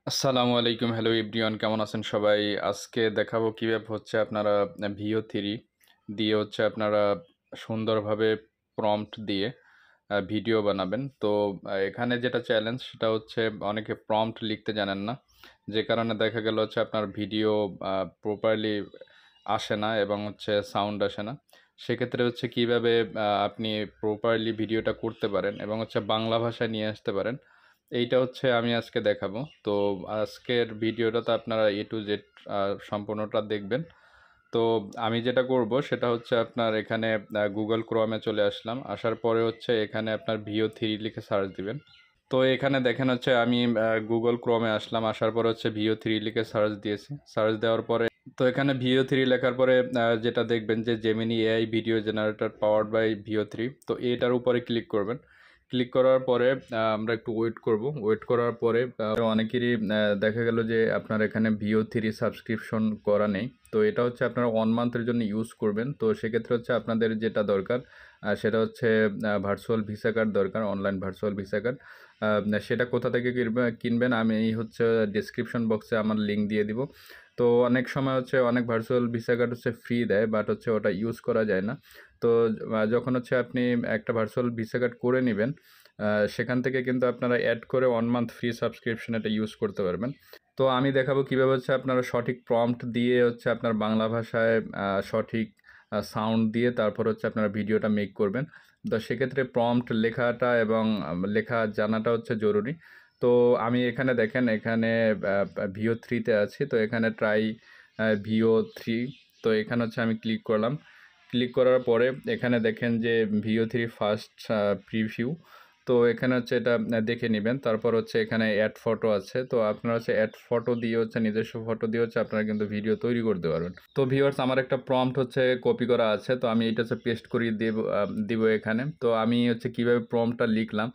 আসসালামু আলাইকুম, hello everyone, কেমন আছেন সবাই? আজকে দেখাবো কিভাবে হচ্ছে আপনারা ভিও থ্রি দিয়ে হচ্ছে আপনারা সুন্দরভাবে প্রম্পট দিয়ে ভিডিও বানাবেন। তো এখানে যেটা চ্যালেঞ্জ সেটা হচ্ছে অনেকে প্রম্পট লিখতে জানেন না, যে কারণে দেখা গেল হচ্ছে আপনার ভিডিও প্রপারলি আসে না এবং হচ্ছে সাউন্ড আসে না। সেক্ষেত্রে হচ্ছে কিভাবে আপনি প্রপারলি ভিডিওটা করতে পারেন এবং হচ্ছে বাংলা ভাষায় নিয়ে আসতে পারেন, এইটা হচ্ছে আমি আজকে দেখাবো। তো আজকের ভিডিওটাতে আপনারা এ টু জেড সম্পূর্ণটা দেখবেন। তো আমি যেটা করব সেটা হচ্ছে আপনার এখানে গুগল ক্রোমে চলে আসলাম। আসার পরে হচ্ছে এখানে আপনার ভিও থ্রি লিখে সার্চ দিবেন। তো এখানে দেখেন হচ্ছে আমি গুগল ক্রোমে আসলাম। আসার পরে হচ্ছে ভিও থ্রি লিখে সার্চ দিয়েছি। সার্চ দেওয়ার পরে তো এখানে ভিও থ্রি লেখার পরে যেটা দেখবেন যে Gemini AI video generator powered by Veo three, তো এটার উপরে ক্লিক করবেন। ক্লিক করার পরে আমরা একটু ওয়েট করব। ওয়েট করার পরে অনেকেরই দেখা গেল যে আপনার এখানে ভিও থ্রি সাবস্ক্রিপশন করা নেই। তো এটা হচ্ছে আপনারা 1 মান্থের জন্য ইউজ করবেন। তো সেক্ষেত্রে হচ্ছে আপনাদের যেটা দরকার সেটা হচ্ছে ভার্চুয়াল ভিসা কার্ড দরকার, অনলাইন ভার্চুয়াল ভিসা কার্ড। সেটা কোথা থেকে কিনবেন আমি এই হচ্ছে ডিসক্রিপশন বক্সে আমার লিঙ্ক দিয়ে দিব। তো অনেক সময় হচ্ছে অনেক ভার্চুয়াল ভিসা কার্ড হচ্ছে ফ্রি দেয়, বাট হচ্ছে ওটা ইউজ করা যায় না। তো যখন হচ্ছে আপনি একটা ভার্চুয়াল ভিসা কার্ড করে নেবেন, সেখান থেকে কিন্তু আপনারা অ্যাড করে 1 মান্থ ফ্রি সাবস্ক্রিপশন এটা ইউজ করতে পারবেন। তো আমি দেখাবো কীভাবে হচ্ছে আপনারা সঠিক প্রম্পট দিয়ে হচ্ছে আপনার বাংলা ভাষায় সঠিক সাউন্ড দিয়ে তারপর হচ্ছে আপনারা ভিডিওটা মেক করবেন। তো সেক্ষেত্রে প্রম্পট লেখাটা এবং লেখা জানাটা হচ্ছে জরুরি। তো আমি এখানে দেখেন, এখানে ভিও থ্রিতে আছি। তো এখানে ট্রাই ভিও থ্রি, তো এখানে হচ্ছে আমি ক্লিক করলাম। ক্লিক করার পরে এখানে দেখেন যে ভিও থ্রি ফার্স্ট প্রিভিউ। তো এখানে হচ্ছে এটা দেখে নেবেন। তারপর হচ্ছে এখানে অ্যাড ফটো আছে। তো আপনারা হচ্ছে অ্যাড ফটো দিয়ে হচ্ছে নিজস্ব ফটো দিয়ে হচ্ছে আপনারা কিন্তু ভিডিও তৈরি করতে পারবেন। তো ভিউয়ার্স, আমার একটা প্রম্পট হচ্ছে কপি করা আছে। তো আমি এটা হচ্ছে পেস্ট করিয়ে দিব এখানে। তো আমি হচ্ছে কীভাবে প্রম্পটটা লিখলাম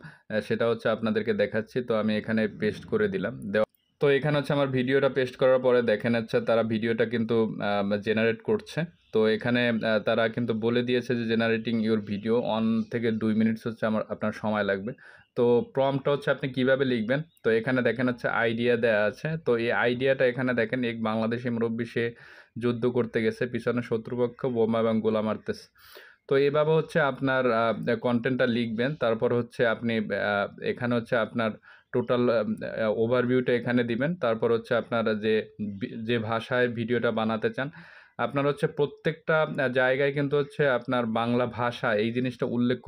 সেটা হচ্ছে আপনাদেরকে দেখাচ্ছি। তো আমি এখানে পেস্ট করে দিলাম। তো এখানে হচ্ছে আমার ভিডিওটা পেস্ট করার পরে দেখেন হচ্ছে তারা ভিডিওটা কিন্তু জেনারেট করছে। তো এখানে তারা কিন্তু বলে দিয়েছে যে জেনারেটিং ইউর ভিডিও 1 থেকে 2 মিনিটস হচ্ছে আপনার সময় লাগবে। তো প্রম্পটটা হচ্ছে আপনি কিভাবে লিখবেন, তো এখানে দেখেন হচ্ছে আইডিয়া দেয়া আছে। তো এই আইডিয়াটা এখানে দেখেন, এক বাংলাদেশি মুরব্বী, সে যুদ্ধ করতে গেছে, পিছনে শত্রুপক্ষ বোমা এবং গোলা মারতেছে। তো এভাবে হচ্ছে আপনার কন্টেন্টটা লিখবেন। তারপর হচ্ছে আপনি এখানে হচ্ছে আপনার টোটাল ওভারভিউটা এখানে দিবেন। তারপর হচ্ছে আপনারা যে ভাষায় ভিডিওটা বানাতে চান, আপনার হচ্ছে প্রত্যেকটা জায়গায় কিন্তু হচ্ছে আপনার বাংলা ভাষা এই জিনিসটা উল্লেখ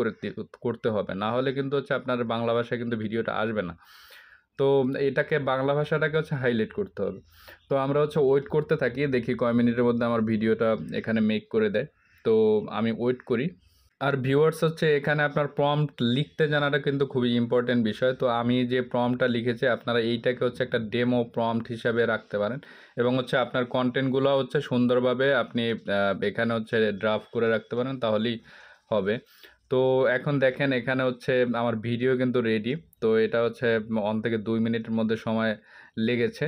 করতে হবে, না হলে কিন্তু হচ্ছে আপনার বাংলা ভাষায় কিন্তু ভিডিওটা আসবে না। তো এটাকে বাংলা ভাষাটাকে হচ্ছে হাইলাইট করতে হবে। তো আমরা হচ্ছে ওয়েট করতে থাকি, দেখি কয় মিনিটের মধ্যে আমার ভিডিওটা এখানে মেক করে দেয়। তো আমি ওয়েট করি। আর ভিউয়ার্স হচ্ছে এখানে আপনার প্রম্পট লিখতে জানাটা কিন্তু খুবই ইম্পর্টেন্ট বিষয়। তো আমি যে প্রম্পটটা লিখেছি আপনারা এইটাকে হচ্ছে একটা ডেমো প্রম্পট হিসাবে রাখতে পারেন এবং হচ্ছে আপনার কন্টেন্টগুলো হচ্ছে সুন্দরভাবে আপনি এখানে হচ্ছে ড্রাফট করে রাখতে পারেন, তাহলেই হবে। তো এখন দেখেন এখানে হচ্ছে আমার ভিডিও কিন্তু রেডি। তো এটা হচ্ছে 1 থেকে 2 মিনিটের মধ্যে সময় লেগেছে।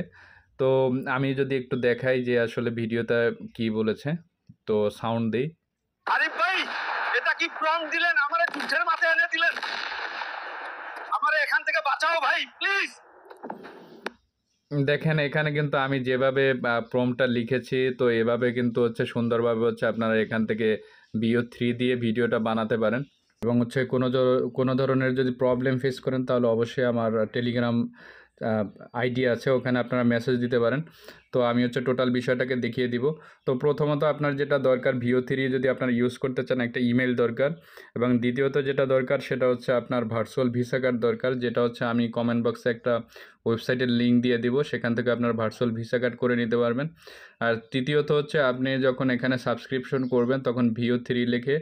তো আমি যদি একটু দেখাই যে আসলে ভিডিওতে কি বলেছে, তো সাউন্ড দিই। আরিফ ভাই, এটা কি প্রম্পট দিলেন? আমারে যুদ্ধের মাথায় এনে দিলেন। আমারে এখান থেকে বাঁচাও ভাই, প্লিজ। দেখেন এখানে কিন্তু আমি যেভাবে প্রম্পটটা লিখেছি, তো এভাবে কিন্তু হচ্ছে সুন্দরভাবে হচ্ছে আপনারা এখান থেকে ভিও থ্রি দিয়ে ভিডিওটা বানাতে পারেন। এবং হচ্ছে কোনো ধরনের যদি প্রবলেম ফেস করেন তাহলে অবশ্যই আমার টেলিগ্রাম আইডি আছে, ওখানে আপনারা মেসেজ দিতে পারেন। তো আমি হচ্ছে টোটাল বিষয়টাকে দেখিয়ে দিব। তো প্রথমত আপনার যেটা দরকার, ভিও থ্রি যদি আপনারা ইউজ করতে চান, একটা ইমেল দরকার। এবং দ্বিতীয়ত যেটা দরকার সেটা হচ্ছে আপনার ভার্চুয়াল ভিসা কার্ড দরকার, যেটা হচ্ছে আমি কমেন্ট বক্সে একটা ওয়েবসাইটের লিঙ্ক দিয়ে দিব, সেখান থেকে আপনার ভার্চুয়াল ভিসা কার্ড করে নিতে পারবেন। আর তৃতীয়ত হচ্ছে আপনি যখন এখানে সাবস্ক্রিপশন করবেন তখন ভিও থ্রি লিখে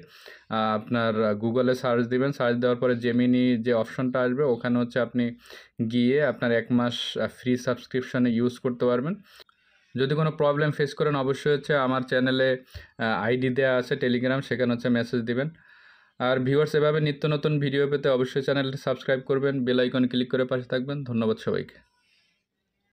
আপনার গুগলে সার্চ দিবেন। সার্চ দেওয়ার পরে জেমিনি যে অপশনটা আসবে, ওখানে হচ্ছে আপনি গিয়ে আপনার 1 মাস ফ্রি সাবস্ক্রিপশানে ইউজ করতে পারবেন। যদি কোনো প্রবলেম ফেস করেন অবশ্যই হচ্ছে আমার চ্যানেলে আইডি দেওয়া আছে টেলিগ্রাম, সেখানে হচ্ছে মেসেজ দিবেন। আর ভিউয়ার্স, এভাবে নিত্য নতুন ভিডিও পেতে অবশ্যই চ্যানেলটি সাবস্ক্রাইব করবেন, বেল আইকন ক্লিক করে পাশে থাকবেন। ধন্যবাদ সবাইকে।